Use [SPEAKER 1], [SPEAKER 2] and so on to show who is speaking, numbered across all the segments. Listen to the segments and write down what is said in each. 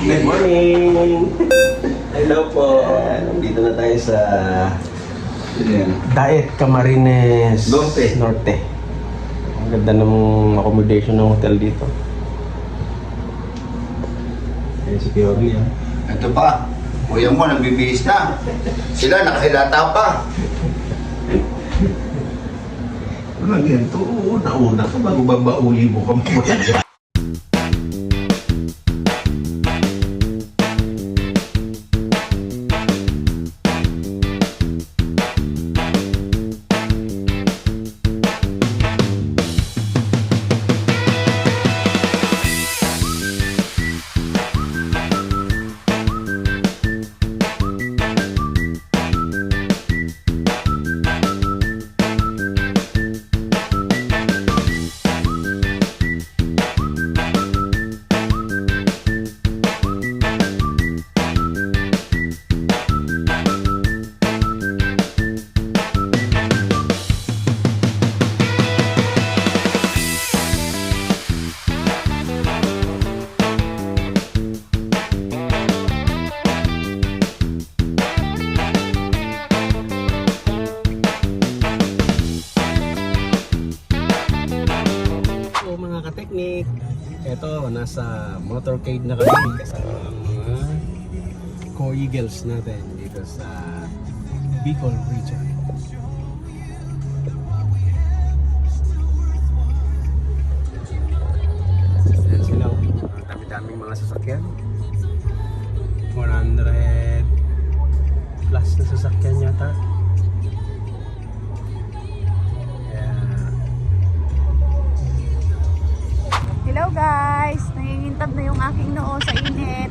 [SPEAKER 1] Good morning! Hello po! Nandito na tayo sa Diet Camarines Norte. Ang ganda ng accommodation ng hotel dito. Ayan si Piori.
[SPEAKER 2] Ito pa, kuya mo nagbibihis na. Sila nakahilata pa.
[SPEAKER 1] Ano yan? Ito, una ka bago babauli mo ka mo. Teknik. Ito, nasa motorcade na kami kasama ang mga co-eagles natin dito sa Bicol region. Ayan sila, dami-daming mga sasakyan. 400 plus na sasakyan yata.
[SPEAKER 3] Hello guys! Nangingintab na yung aking noo sa init.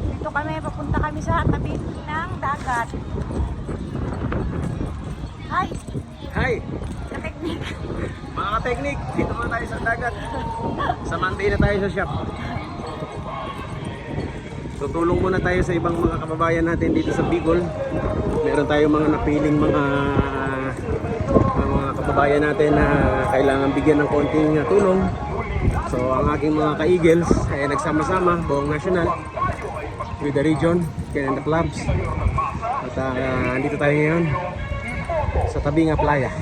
[SPEAKER 3] Dito kami, papunta kami sa tabi ng dagat. Hi!
[SPEAKER 1] Hi!
[SPEAKER 3] Ka-teknik!
[SPEAKER 1] Mga ka-teknik, dito muna tayo sa dagat. Sa Monday na tayo sa shop. Tutulong muna tayo sa ibang mga kababayan natin dito sa Bicol. Meron tayong mga napiling mga kababayan natin na kailangan bigyan ng konting tulong. So ang aking mga ka-eagles ay nagsama-sama buong national with the region and the clubs. At andito tayo ngayon sa tabi ng playa.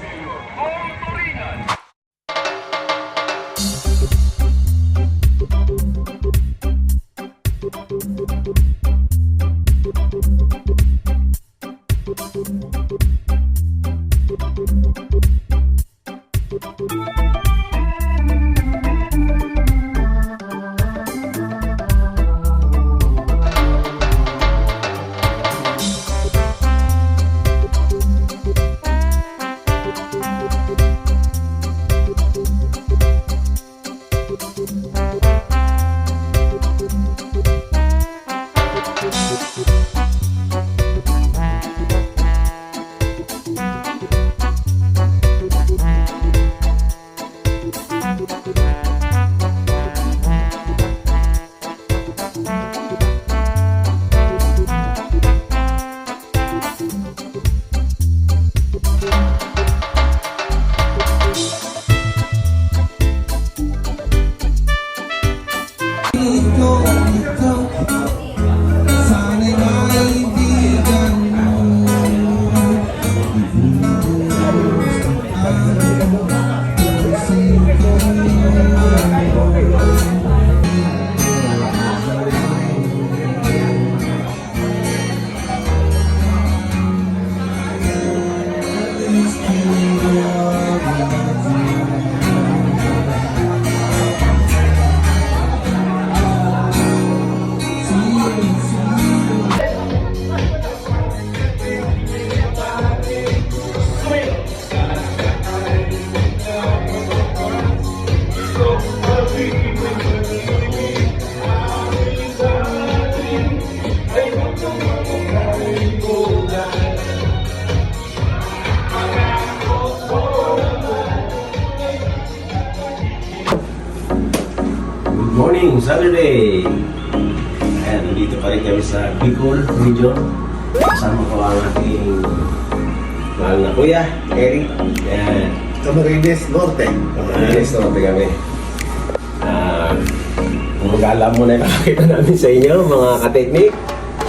[SPEAKER 1] Morning, Saturday! Ayan, nandito pa rin kami sa Bicol region. Kasama ko ang ating mahal na kuya, Eric. Ayan.
[SPEAKER 2] Camarines Norte.
[SPEAKER 1] Camarines Norte kami. Mag-alam mo na nakakita namin sa inyo, mga ka-technique.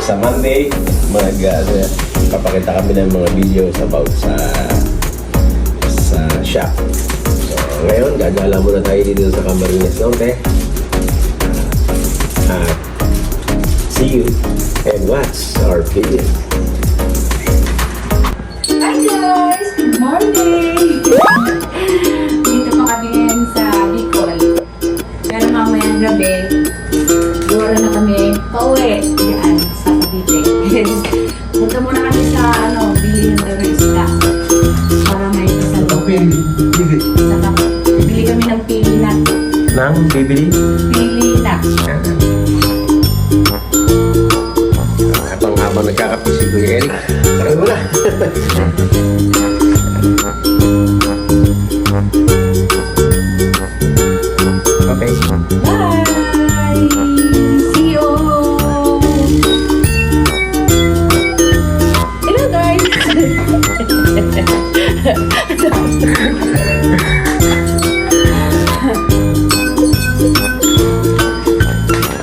[SPEAKER 1] Sa Monday, papakita kami ng mga videos about sa shop. So, ngayon, gagala muna tayo dito sa Camarines Norte. See you and watch our video.
[SPEAKER 3] Hi guys! Good morning! Dito pa kami ngayon sa Bicol. Pero mamayang gabi, siguro na kami pauwi. Yan, sa Cavite. Punta muna kami sa bili ng isda. Para may kasalo. Saka, bili kami ng pilinat.
[SPEAKER 1] Nang bibili?
[SPEAKER 3] Pilinat.
[SPEAKER 1] Habang nagkakape si Kuya Eric. Tara mo na. Okay.
[SPEAKER 3] Bye! See you! Hello guys!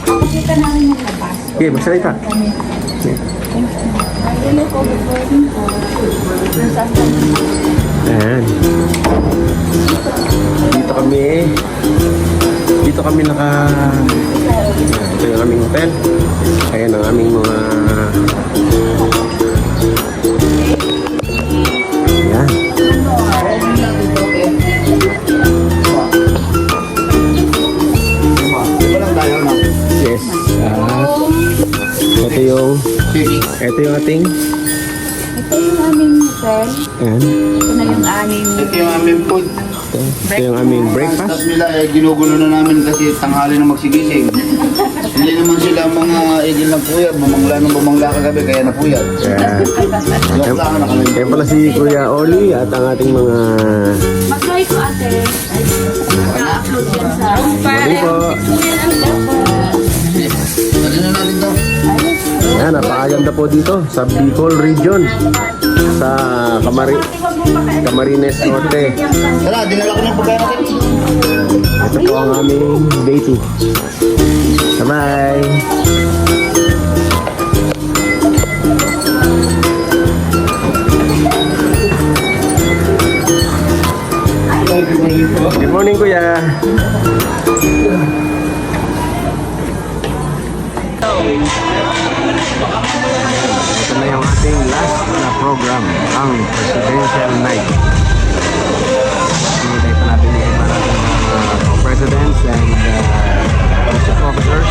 [SPEAKER 3] Pakita namin yung labas.
[SPEAKER 1] Okay, magsalita.
[SPEAKER 3] Hello ko, recording ko. Nasaan ka?
[SPEAKER 1] Ayan. Dito kami ito yung aming hotel. Ayan ang aming mga ayan. Yes. Ito yung ating
[SPEAKER 3] Ito yung aming hotel.
[SPEAKER 1] ayan.
[SPEAKER 3] Ito na yung aming
[SPEAKER 2] Ito yung aming food.
[SPEAKER 1] Ito yung aming breakfast.
[SPEAKER 2] Tapos nila ginugulo na namin kasi tanghali na magsigising. Hindi naman sila mga igil ng puyat. Bumangla kagabi kaya napuyat.
[SPEAKER 1] Ayan.
[SPEAKER 2] Joke lang na kami.
[SPEAKER 1] Ayan pala si Kuya Oli at ang ating mga
[SPEAKER 3] mag-try ko ate. Na-upload yan sa
[SPEAKER 1] mali po.
[SPEAKER 2] Ano na natin to?
[SPEAKER 1] Ayan, napakaganda po dito sa Bicol region. Sa Camarines Norte.
[SPEAKER 2] Tara, dinala ko ng pagkain natin.
[SPEAKER 1] Ito po ang aming day 2. Bye-bye! Good morning, Kuya! Ito na yung ating last na program, ang Presidential Night. Sinitay pa natin yung iba natin presidents and police officers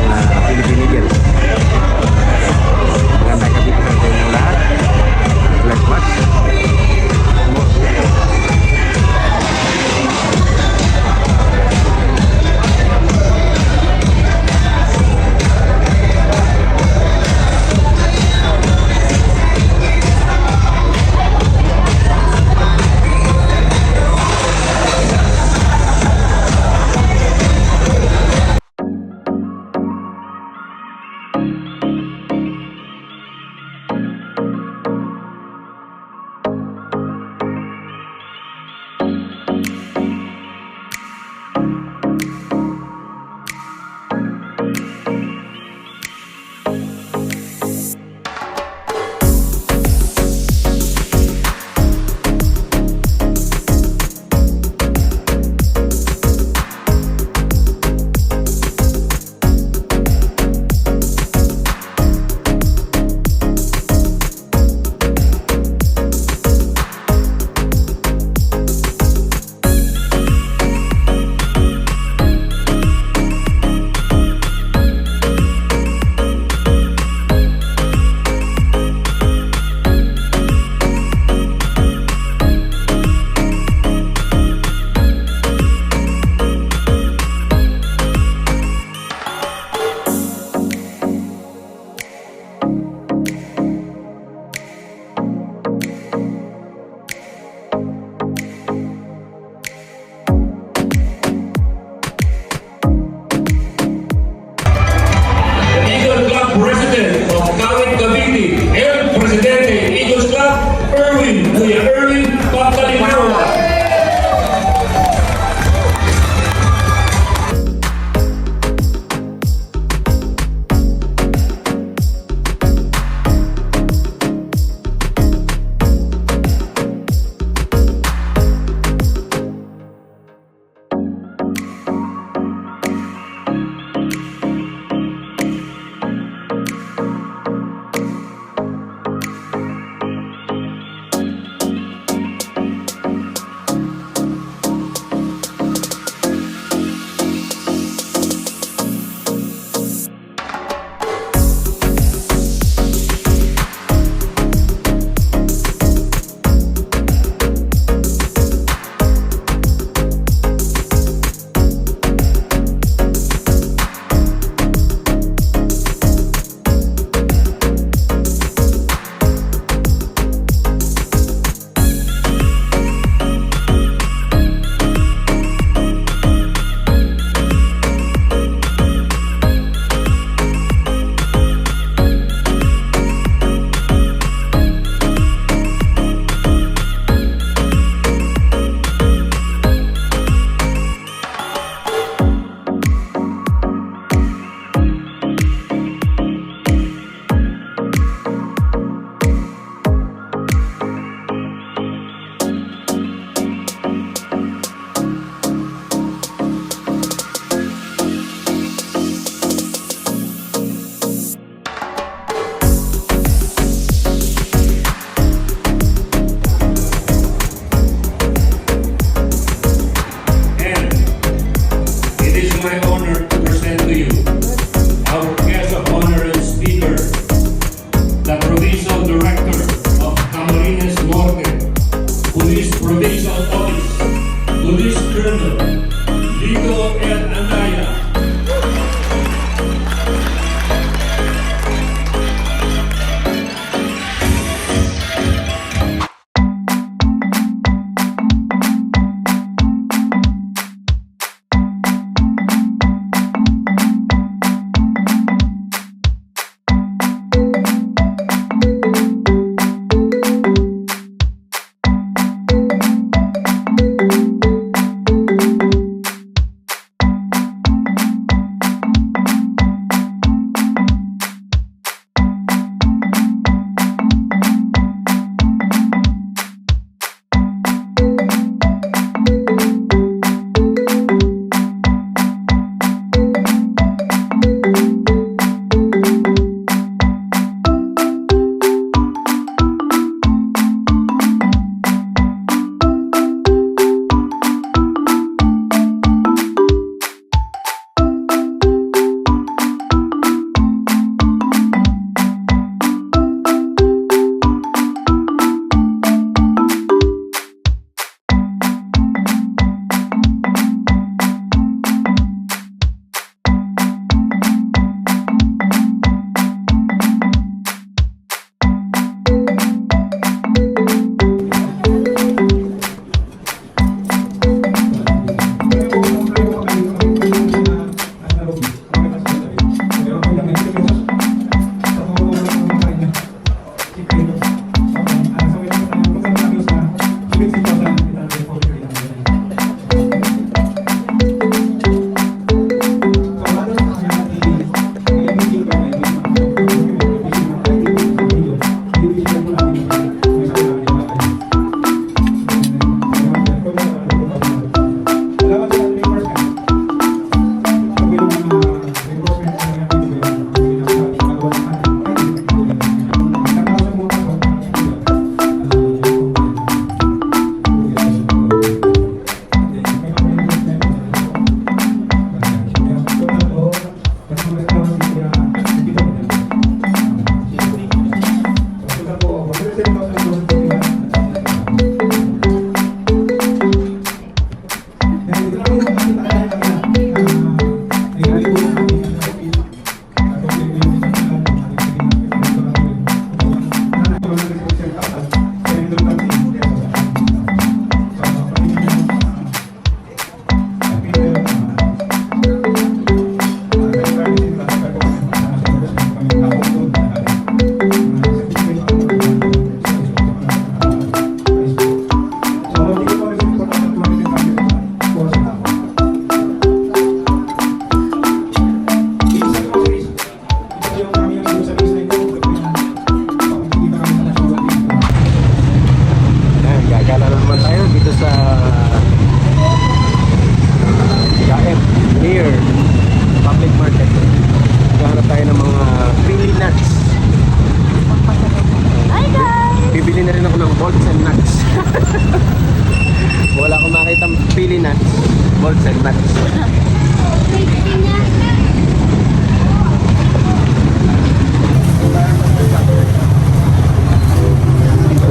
[SPEAKER 1] ng Philippine Eagles. Magandang gabi po natin yung lahat. Let's watch.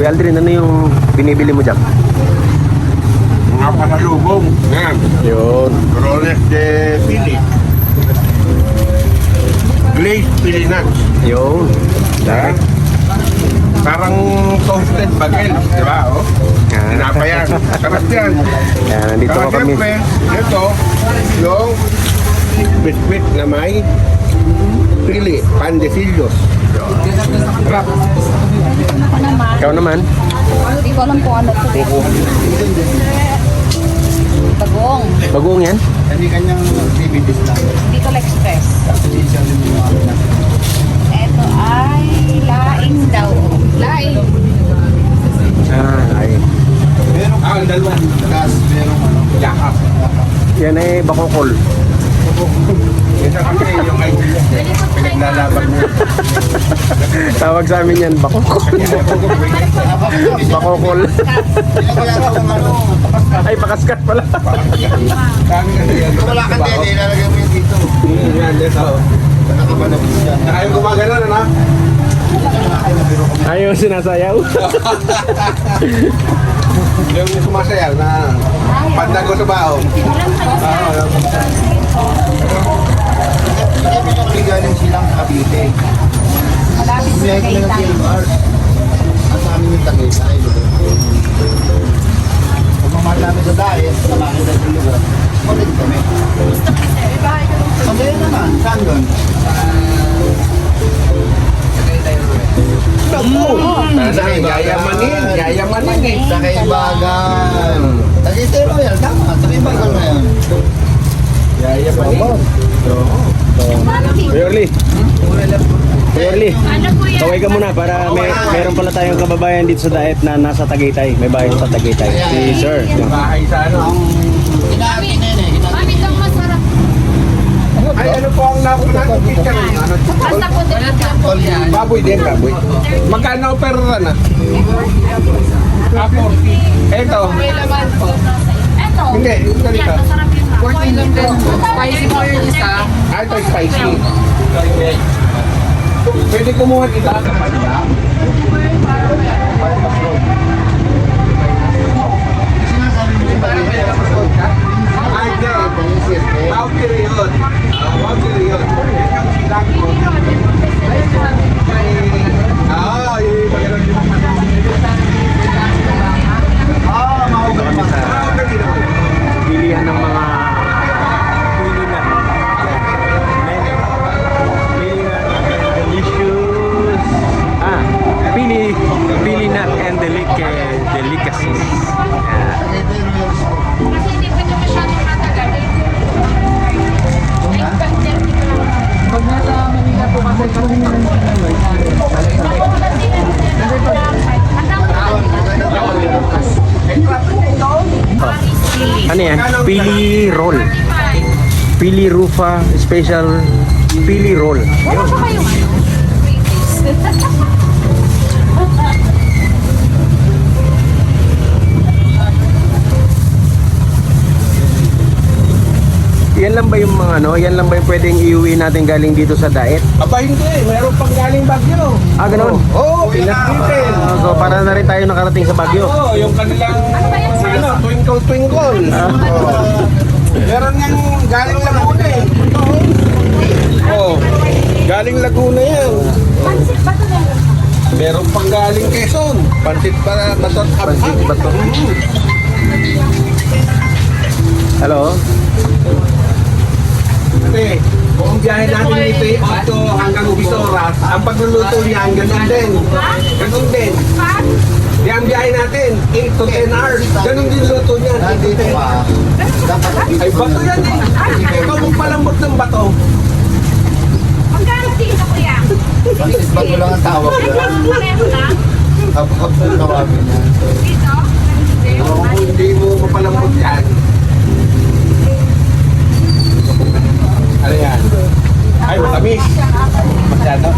[SPEAKER 1] Kuya Aldrin, ano yung binibili mo dyan?
[SPEAKER 4] Mga pasalubong. Yan.
[SPEAKER 1] Yun.
[SPEAKER 4] Roles de Pili. Glazed Pili nuts.
[SPEAKER 1] Yun.
[SPEAKER 4] Yan. Parang toasted bagel, di ba? Oh. Sinapayan. Sarap yan.
[SPEAKER 1] Yan, nandito
[SPEAKER 4] Saka
[SPEAKER 1] ko kami.
[SPEAKER 4] siyempre, ito, yung biscuit na may pili, pandecillos. Sarap.
[SPEAKER 1] Ikaw naman?
[SPEAKER 3] Hindi ko alam kung ano ito. Bagong.
[SPEAKER 1] Bagoong yan?
[SPEAKER 2] Hindi kanyang CBDs lang.
[SPEAKER 3] Bicol Express. Ito ay laing daw. Laing.
[SPEAKER 1] Ay.
[SPEAKER 2] Meron
[SPEAKER 4] Ang dalawa.
[SPEAKER 2] gas, meron ano.
[SPEAKER 4] Yakap.
[SPEAKER 1] Yan ay bakokol.
[SPEAKER 4] Isa kasi yung idea. Pinaglalaban mo.
[SPEAKER 1] Tawag sa amin yan, bakokol. Bakokol.
[SPEAKER 2] Kaya ako ano,
[SPEAKER 1] Ay, pakaskat pala.
[SPEAKER 4] Kami kasi yan.
[SPEAKER 2] kung wala kang tele, ilalagay mo yun dito.
[SPEAKER 4] Yan, dito.
[SPEAKER 2] Nakabalabis yan.
[SPEAKER 4] Ayaw gumagano na.
[SPEAKER 1] Ayaw sinasayaw.
[SPEAKER 4] Yung sumasayaw na pandago sa baon.
[SPEAKER 2] Hindi galing silang Cavite.
[SPEAKER 3] Malapit sa
[SPEAKER 2] Biyay ko na ng
[SPEAKER 3] Tagaytay.
[SPEAKER 2] PLR. At sa amin yung Tagaytay. Pag mamahal namin sa diet, na makita yung lugar, malit kami. Pagkain naman, saan doon?
[SPEAKER 4] Yayamanin eh.
[SPEAKER 2] Sa Kaibagan. Tagaytay Royal, tama. Sa Kaibagan na yan.
[SPEAKER 4] Yayamanin.
[SPEAKER 1] Kuya Orly. Kuya Orly. Kaway ka muna para meron pala tayong kababayan dito sa Daet na nasa Tagaytay. May bahay sa Tagaytay. Si Sir.
[SPEAKER 4] Bahay sa ano.
[SPEAKER 2] Hinahati na yun eh.
[SPEAKER 3] Mami, itong masarap.
[SPEAKER 4] Ay, ano po ang nakunan ng picture? Ano?
[SPEAKER 3] Basta po din.
[SPEAKER 4] Baboy din, baboy. Magkano per run ah? Ako. Eto.
[SPEAKER 3] Ito.
[SPEAKER 4] Hindi, yung ganito.
[SPEAKER 3] Masarap yun ha. Spicy po yun isa.
[SPEAKER 4] Ah, ito spicy. Pwede kumuha kita sa panda. Ay, hindi. Boundary yun. Boundary yun. Yung silang ko. Ah, yung pagkaroon yung
[SPEAKER 1] Dito kami sa bilihan ng mga pili na. Delicious. Pili nut and delicacies. Yeah.
[SPEAKER 3] Kasi hindi pa ito masyadong matagal. Pag nasa Manila po kasi
[SPEAKER 1] Ano yan? Pili roll. Pili Rufa special pili roll.
[SPEAKER 3] wala pa kayong ano?
[SPEAKER 1] Yan lang ba yung mga ano? Yan lang ba yung pwedeng iuwi natin galing dito sa Daet?
[SPEAKER 4] Aba hindi, meron pang galing Baguio.
[SPEAKER 1] Ah, ganun.
[SPEAKER 4] Oo, pinapitin.
[SPEAKER 1] So para na rin tayo nakarating sa Baguio.
[SPEAKER 4] Oo, yung kanilang twinkle twinkle. Meron nga galing Laguna eh. Oo, galing Laguna yan.
[SPEAKER 3] Pansit ba ito meron?
[SPEAKER 4] Meron pang galing Quezon. Pansit para batot
[SPEAKER 1] Pansit batot. Hello?
[SPEAKER 4] Kasi kung ang biyahe natin dito 8 hanggang Bisoras, ang pagluluto niyan ganun din. Ganun din. Di ang biyahe natin 8 to 10 hours. Ganun din luto niyan.
[SPEAKER 2] Nandito pa. Dapat
[SPEAKER 4] Ay bato yan eh. Ikaw mong palambot ng bato.
[SPEAKER 3] Magkano dito kuya?
[SPEAKER 2] Pansit bago lang ang tawag yan.
[SPEAKER 3] Meron na?
[SPEAKER 2] Hap-hap na tawagin yan.
[SPEAKER 3] Dito?
[SPEAKER 4] Kung hindi mo mapalambot yan. Ano yan? Ay, matamis. Masyado.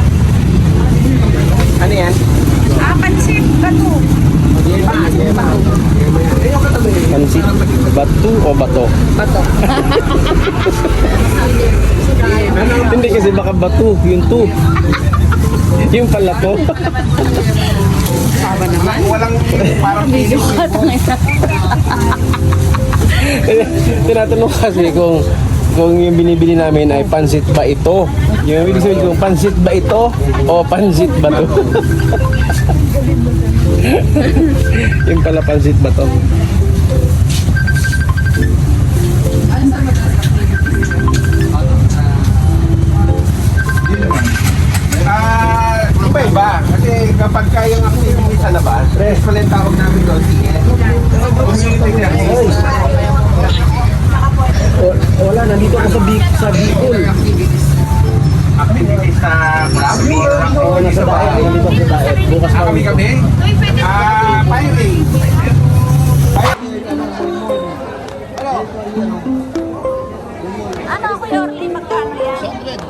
[SPEAKER 1] Ano yan?
[SPEAKER 3] Pansit ba ito?
[SPEAKER 1] Pansit batu o bato?
[SPEAKER 3] Bato.
[SPEAKER 1] Hindi kasi baka batu, yung tu. Yung pala to.
[SPEAKER 4] Walang parang video.
[SPEAKER 1] Tinatanong kasi kung yung binibili namin ay pansit ba ito? Yung ibig sabihin kung pansit ba ito o pansit ba to? Yung pala pansit ba to?
[SPEAKER 4] Iba-iba. Kasi kapag kayang activity sa labas, stress pala yung tawag namin doon. Sige.
[SPEAKER 1] Wala, nandito ako sa Bicol.
[SPEAKER 4] Activity sa club or
[SPEAKER 1] Nasa daet, nandito ako sa daet. Bukas pa
[SPEAKER 4] kami. Firing.
[SPEAKER 5] Ano, Kuya Orly, magkano yan?